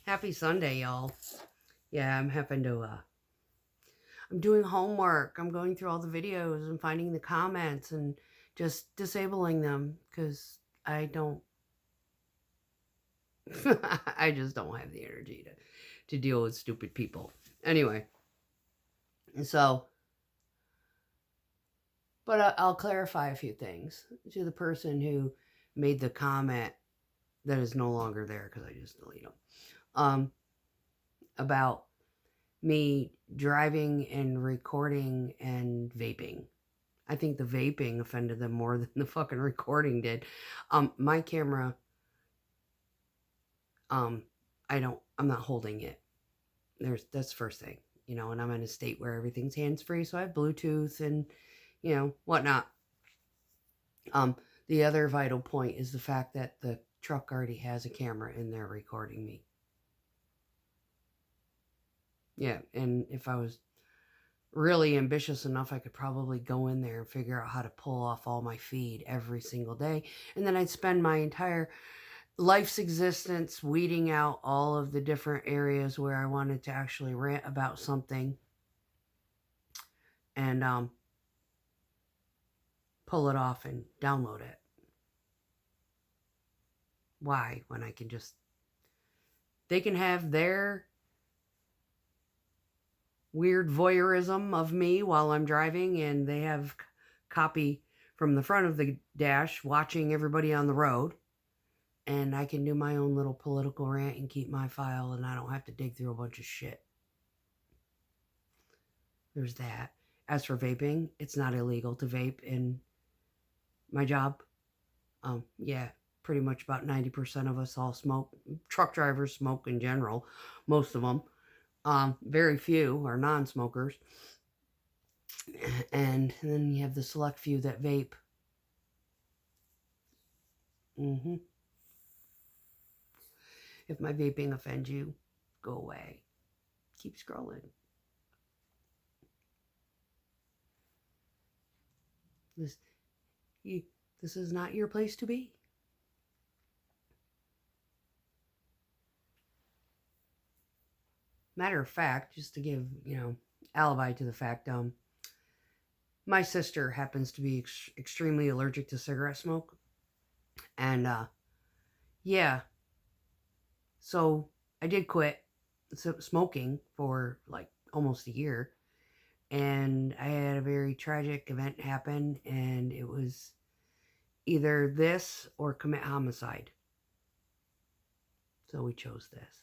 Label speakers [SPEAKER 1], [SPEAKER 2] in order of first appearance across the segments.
[SPEAKER 1] Happy Sunday, y'all. Yeah, I'm doing homework. I'm going through all the videos and finding the comments and just disabling them because I don't, I just don't have the energy to deal with stupid people. Anyway, so, but I'll clarify a few things to the person who made the comment that is no longer there because I just deleted them. About me driving and recording and vaping. I think the vaping offended them more than the fucking recording did. My camera, um, I'm not holding it. That's the first thing, and I'm in a state where everything's hands free, so I have Bluetooth and, whatnot. Um, the other vital point is the fact that the truck already has a camera in there recording me. Yeah, and if I was really ambitious enough, I could probably go in there and figure out how to pull off all my feed every single day. And then I'd spend my entire life's existence weeding out all of the different areas where I wanted to actually rant about something and pull it off and download it. Why? When I can just, they can have their weird voyeurism of me while I'm driving, and they have copy from the front of the dash watching everybody on the road, and I can do my own little political rant and keep my file, and I don't have to dig through a bunch of shit. There's that. As for vaping, it's not illegal to vape in my job. Yeah, pretty much about 90% of us all smoke. Truck drivers smoke in general, most of them. Very few are non-smokers. And then you have the select few that vape. If my vaping offends you, go away. Keep scrolling. This is not your place to be. Matter of fact, just to give, alibi to the fact, my sister happens to be extremely allergic to cigarette smoke. And, yeah. So I did quit smoking for like almost a year. And I had a very tragic event happen, and it was either this or commit homicide. So we chose this.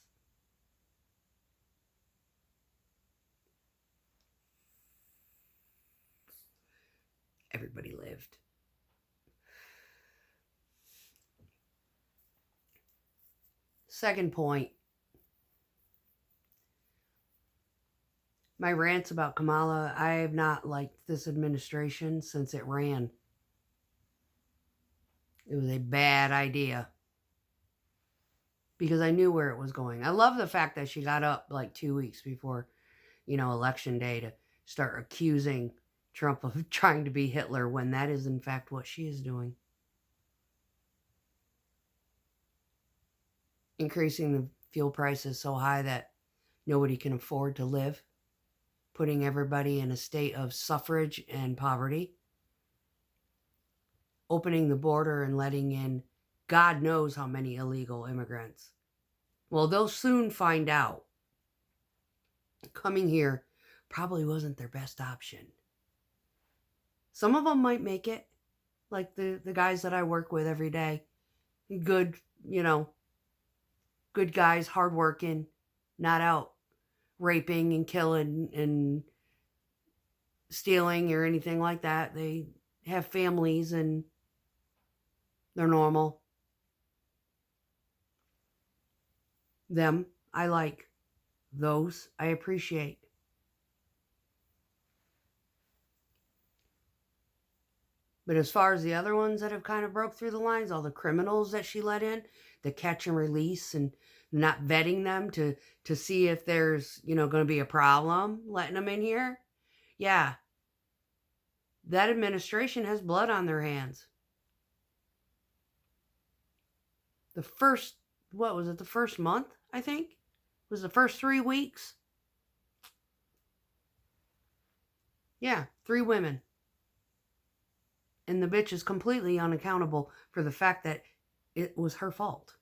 [SPEAKER 1] Everybody lived. Second point, my rants about Kamala, I have not liked this administration since it ran. It was a bad idea because I knew where it was going. I love the fact that she got up like 2 weeks before, election day to start accusing Trump of trying to be Hitler when that is in fact what she is doing. Increasing the fuel prices so high that nobody can afford to live, putting everybody in a state of suffrage and poverty, opening the border and letting in God knows how many illegal immigrants. Well, they'll soon find out. Coming here probably wasn't their best option. Some of them might make it, like the guys that I work with every day. Good, good guys, hardworking, not out raping and killing and stealing or anything like that. They have families and they're normal. Them, I like. Those, I appreciate. But as far as the other ones that have kind of broke through the lines, all the criminals that she let in, the catch and release and not vetting them to see if there's, going to be a problem letting them in here. Yeah. That administration has blood on their hands. The first, what was it, the first month, I think? Was the first 3 weeks? Yeah, 3 women. And the bitch is completely unaccountable for the fact that it was her fault.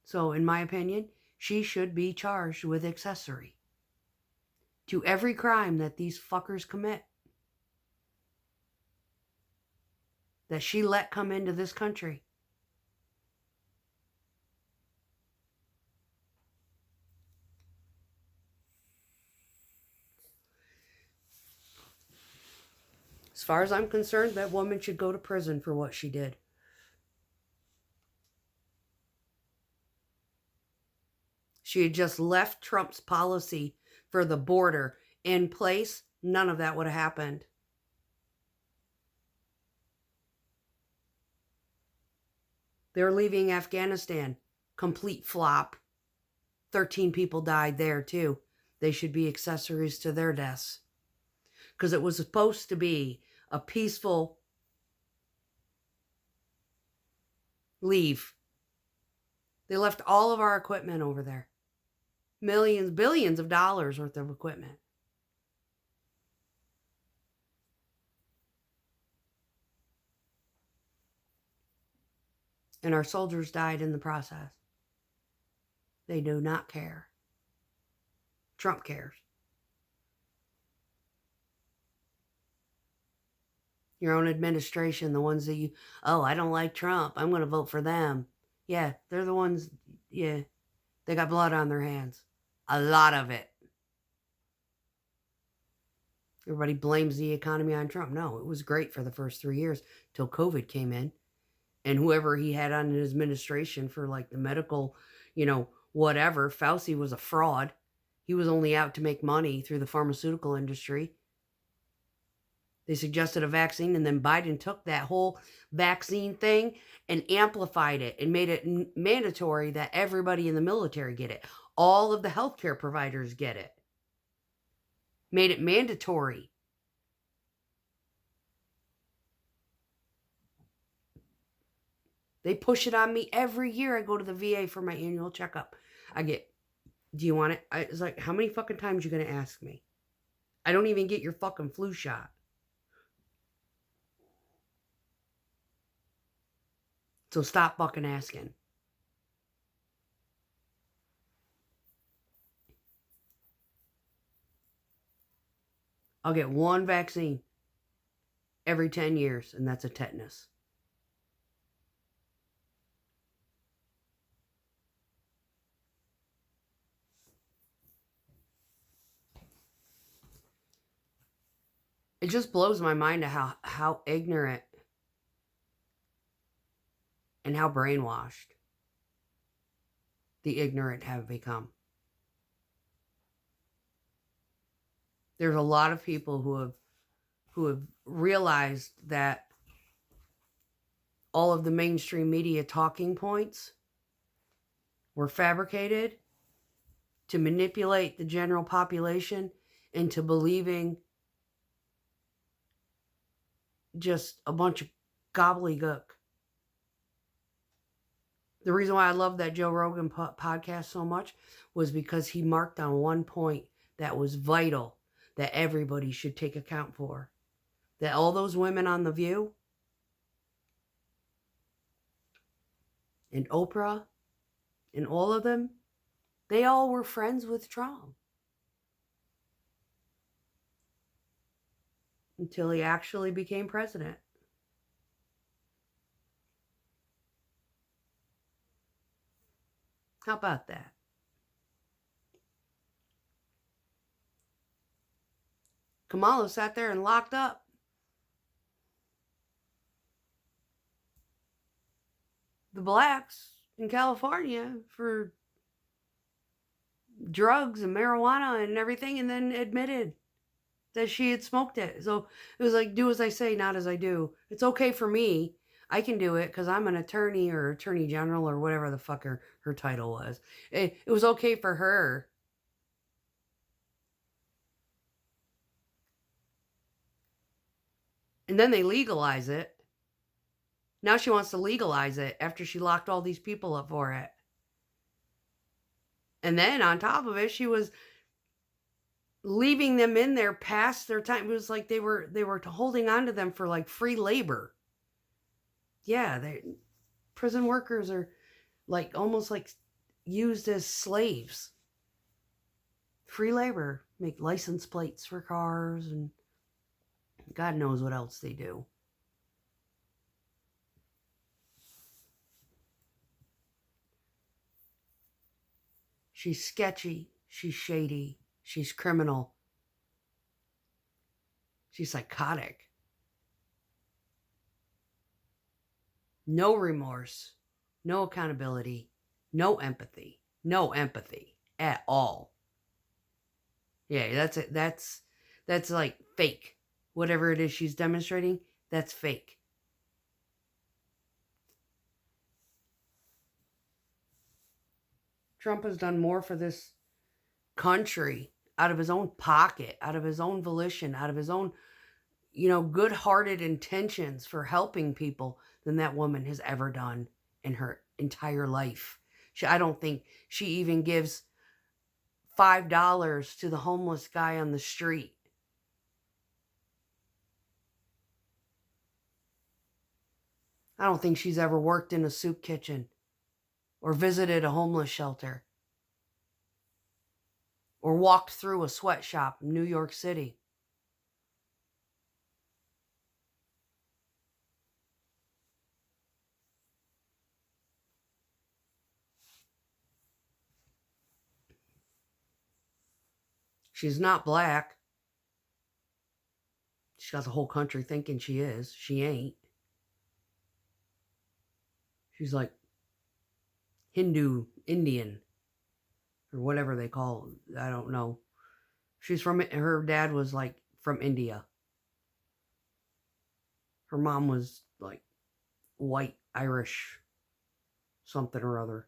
[SPEAKER 1] So, in my opinion, she should be charged with accessory to every crime that these fuckers commit, that she let come into this country. As far as I'm concerned, that woman should go to prison for what she did. She had just left Trump's policy for the border in place. None of that would have happened. They're leaving Afghanistan. Complete flop. 13 people died there too. They should be accessories to their deaths. Because it was supposed to be a peaceful leave. They left all of our equipment over there. Millions, billions of dollars worth of equipment. And our soldiers died in the process. They do not care. Trump cares. Your own administration, the ones that you, oh, I don't like Trump, I'm going to vote for them. Yeah, they're the ones, yeah, they got blood on their hands. A lot of it. Everybody blames the economy on Trump. No, it was great for the first 3 years till COVID came in. And whoever he had on his administration for like the medical, whatever, Fauci was a fraud. He was only out to make money through the pharmaceutical industry. They suggested a vaccine, and then Biden took that whole vaccine thing and amplified it and made it mandatory that everybody in the military get it. All of the healthcare providers get it. Made it mandatory. They push it on me every year. I go to the VA for my annual checkup. I get, do you want it? It's like, how many fucking times you going to ask me? I don't even get your fucking flu shot. So stop fucking asking. I'll get one vaccine every 10 years, and that's a tetanus. It just blows my mind how ignorant and how brainwashed the ignorant have become. There's a lot of people who have realized that all of the mainstream media talking points were fabricated to manipulate the general population into believing just a bunch of gobbledygook. The reason why I love that Joe Rogan podcast so much was because he marked on one point that was vital, that everybody should take account for. That all those women on The View and Oprah and all of them, they all were friends with Trump. Until he actually became president. How about that? Kamala sat there and locked up the blacks in California for drugs and marijuana and everything, and then admitted that she had smoked it. So it was like, do as I say, not as I do. It's okay for me. I can do it because I'm an attorney or attorney general or whatever the fuck her title was. It was okay for her. And then they legalize it. Now she wants to legalize it after she locked all these people up for it. And then on top of it, she was leaving them in there past their time. It was like they were holding on to them for like free labor. Yeah, prison workers are like almost like used as slaves. Free labor, make license plates for cars, and God knows what else they do. She's sketchy, she's shady, she's criminal, she's psychotic. No remorse, no accountability, no empathy at all. Yeah, that's it. That's like fake. Whatever it is she's demonstrating, that's fake. Trump has done more for this country out of his own pocket, out of his own volition, out of his own, good-hearted intentions for helping people than that woman has ever done in her entire life. I don't think she even gives $5 to the homeless guy on the street. I don't think she's ever worked in a soup kitchen or visited a homeless shelter or walked through a sweatshop in New York City. She's not black. She's got the whole country thinking she is. She ain't. She's like Hindu, Indian, or whatever they call it. I don't know. Her dad was like from India. Her mom was like white, Irish, something or other.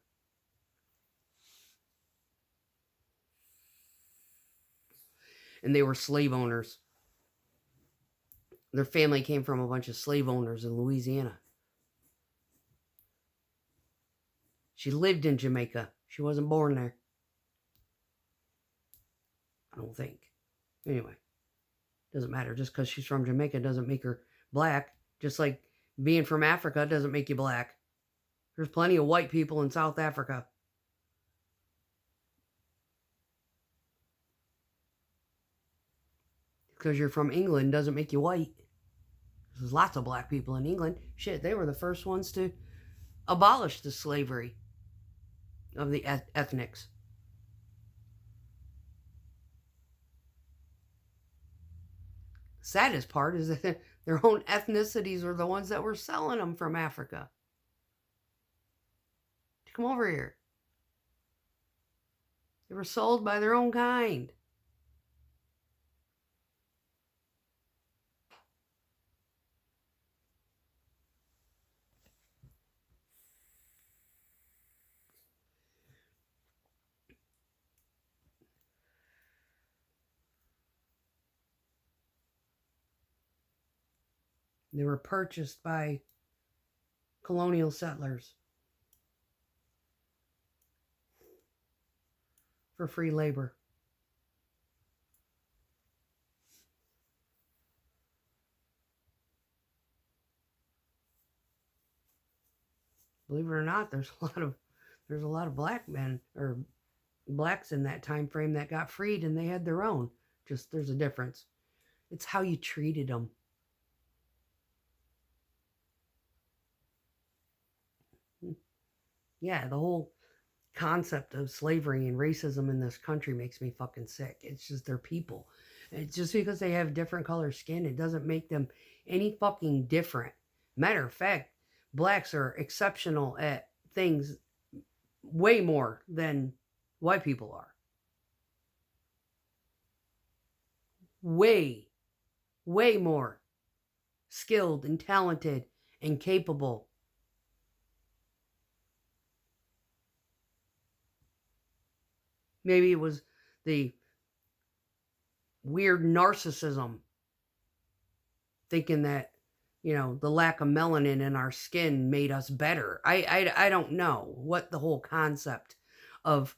[SPEAKER 1] And they were slave owners. Their family came from a bunch of slave owners in Louisiana. She lived in Jamaica. She wasn't born there. I don't think. Anyway, doesn't matter. Just because she's from Jamaica doesn't make her black. Just like being from Africa doesn't make you black. There's plenty of white people in South Africa. Because you're from England doesn't make you white. There's lots of black people in England. Shit, they were the first ones to abolish the slavery of the ethnics. Saddest part is that their own ethnicities were the ones that were selling them from Africa. Come over here. They were sold by their own kind. They were purchased by colonial settlers for free labor. Believe it or not, there's a lot of black men or blacks in that time frame that got freed and they had their own. Just there's a difference. It's how you treated them. Yeah, the whole concept of slavery and racism in this country makes me fucking sick. It's just they're people. It's just because they have different color skin, it doesn't make them any fucking different. Matter of fact, blacks are exceptional at things way more than white people are. Way, way more skilled and talented and capable. Maybe it was the weird narcissism, thinking that the lack of melanin in our skin made us better. I don't know what the whole concept of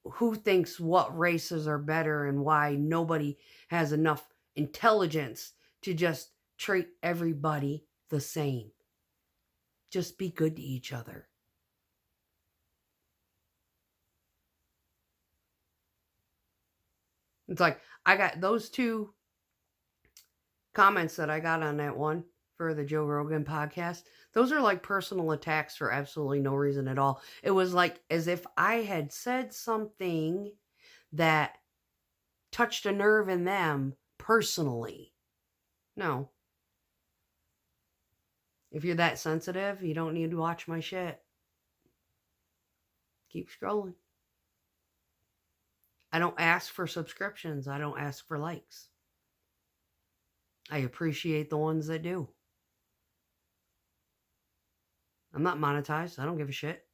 [SPEAKER 1] who thinks what races are better and why nobody has enough intelligence to just treat everybody the same. Just be good to each other. It's like I got those two comments that I got on that one for the Joe Rogan podcast. Those are like personal attacks for absolutely no reason at all. It was like as if I had said something that touched a nerve in them personally. No. If you're that sensitive, you don't need to watch my shit. Keep scrolling. I don't ask for subscriptions. I don't ask for likes. I appreciate the ones that do. I'm not monetized. I don't give a shit.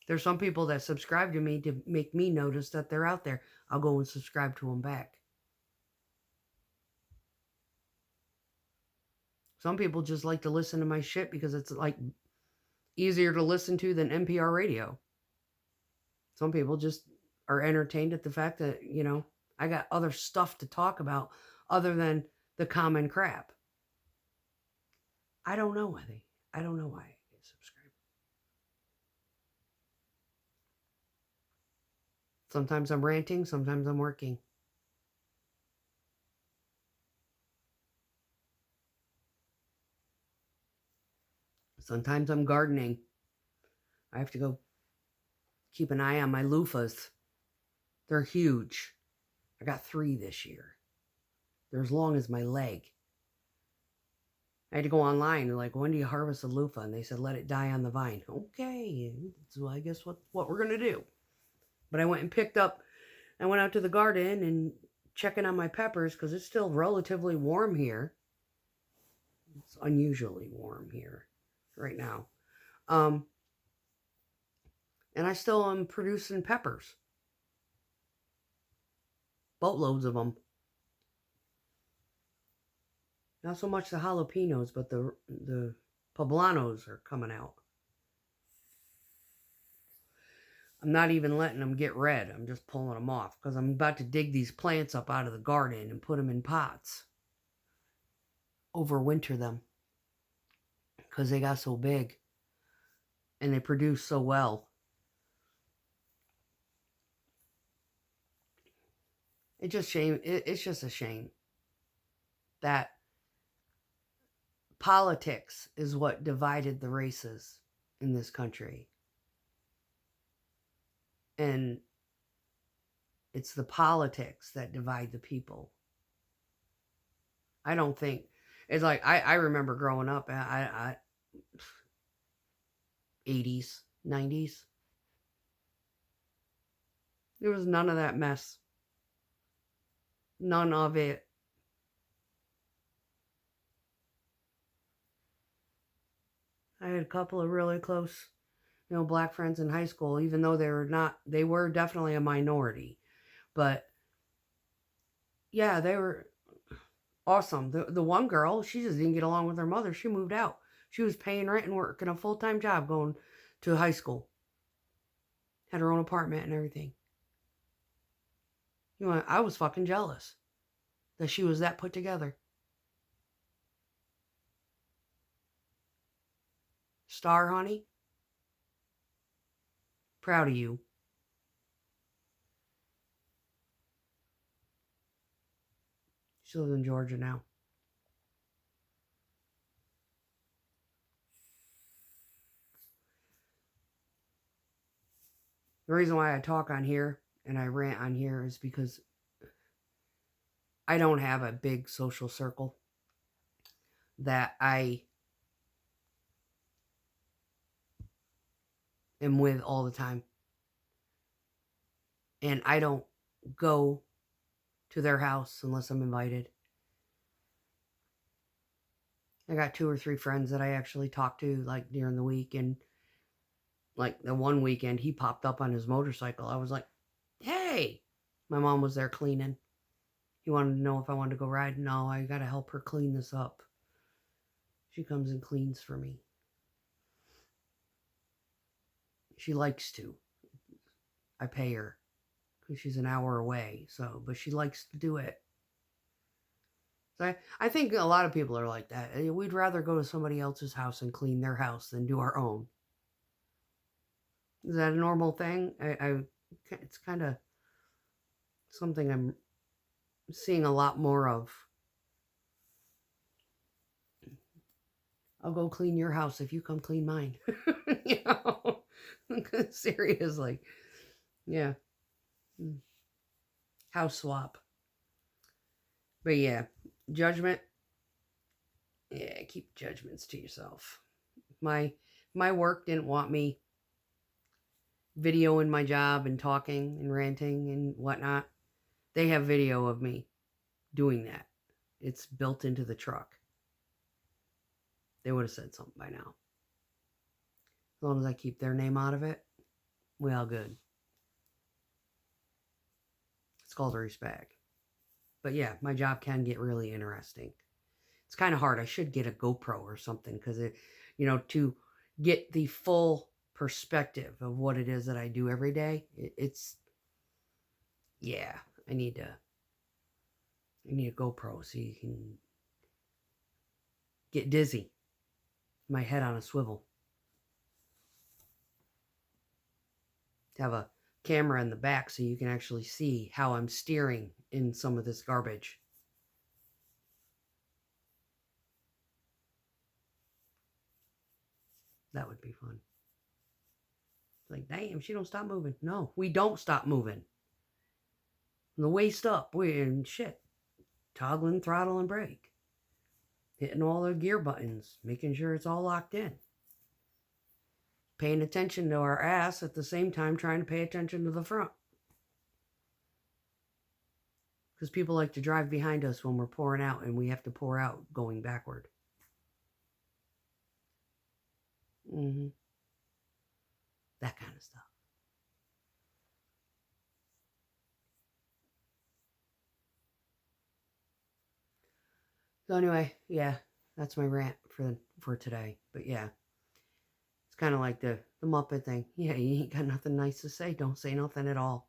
[SPEAKER 1] There's some people that subscribe to me to make me notice that they're out there. I'll go and subscribe to them back. Some people just like to listen to my shit because it's like easier to listen to than NPR radio. Some people just are entertained at the fact that, I got other stuff to talk about other than the common crap. I don't know why I get subscribed. Sometimes I'm ranting, sometimes I'm working. Sometimes I'm gardening. I have to go keep an eye on my loofahs. They're huge. I got 3 this year. They're as long as my leg. I had to go online and when do you harvest a loofah? And they said, let it die on the vine. Okay, so I guess what we're going to do. But I went out to the garden and checking on my peppers because it's still relatively warm here. It's unusually warm here right now. And I still am producing peppers. Boatloads of them. Not so much the jalapenos, but the poblanos are coming out. I'm not even letting them get red. I'm just pulling them off because I'm about to dig these plants up out of the garden and put them in pots. Overwinter them because they got so big and they produce so well. It's just a shame that politics is what divided the races in this country. And it's the politics that divide the people. I don't think it's like I remember growing up I 80s, 90s. There was none of that mess. None of it. I had a couple of really close, black friends in high school, even though they were definitely a minority. But yeah, they were awesome. The one girl, she just didn't get along with her mother. She moved out. She was paying rent and working a full-time job going to high school. Had her own apartment and everything. I was fucking jealous that she was that put together. Star, honey. Proud of you. She lives in Georgia now. The reason why I talk on here and I rant on here is because I don't have a big social circle that I am with all the time. And I don't go to their house unless I'm invited. I got 2 or 3 friends that I actually talk to during the week, and the one weekend he popped up on his motorcycle. I was like, hey, my mom was there cleaning. He wanted to know if I wanted to go ride. No, I got to help her clean this up. She comes and cleans for me. She likes to. I pay her because she's an hour away. But she likes to do it. So I think a lot of people are like that. We'd rather go to somebody else's house and clean their house than do our own. Is that a normal thing? It's kind of something I'm seeing a lot more of. I'll go clean your house if you come clean mine. You know? Seriously. Yeah. House swap. But yeah, judgment. Yeah, keep judgments to yourself. My work didn't want me videoing my job and talking and ranting and whatnot. They have video of me doing that. It's built into the truck. They would have said something by now. As long as I keep their name out of it, we all good. It's called a respect. But yeah, my job can get really interesting. It's kind of hard. I should get a GoPro or something because to get the full perspective of what it is that I do every day. I need a GoPro so you can get dizzy. My head on a swivel. To have a camera in the back so you can actually see how I'm steering in some of this garbage. That would be fun. Like, damn, she don't stop moving. No, we don't stop moving. From the waist up, we're in shit. Toggling throttle and brake. Hitting all the gear buttons. Making sure it's all locked in. Paying attention to our ass at the same time trying to pay attention to the front. Because people like to drive behind us when we're pouring out and we have to pour out going backward. That kind of stuff. So anyway, yeah, that's my rant for today. But yeah, it's kind of like the Muppet thing. Yeah, you ain't got nothing nice to say. Don't say nothing at all.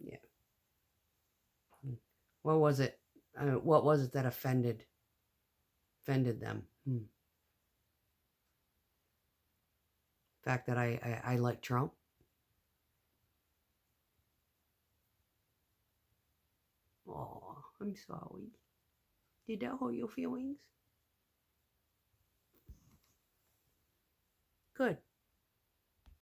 [SPEAKER 1] Yeah. What was it? What was it that offended them? Fact that I like Trump. Oh, I'm sorry. Did that hurt your feelings? Good.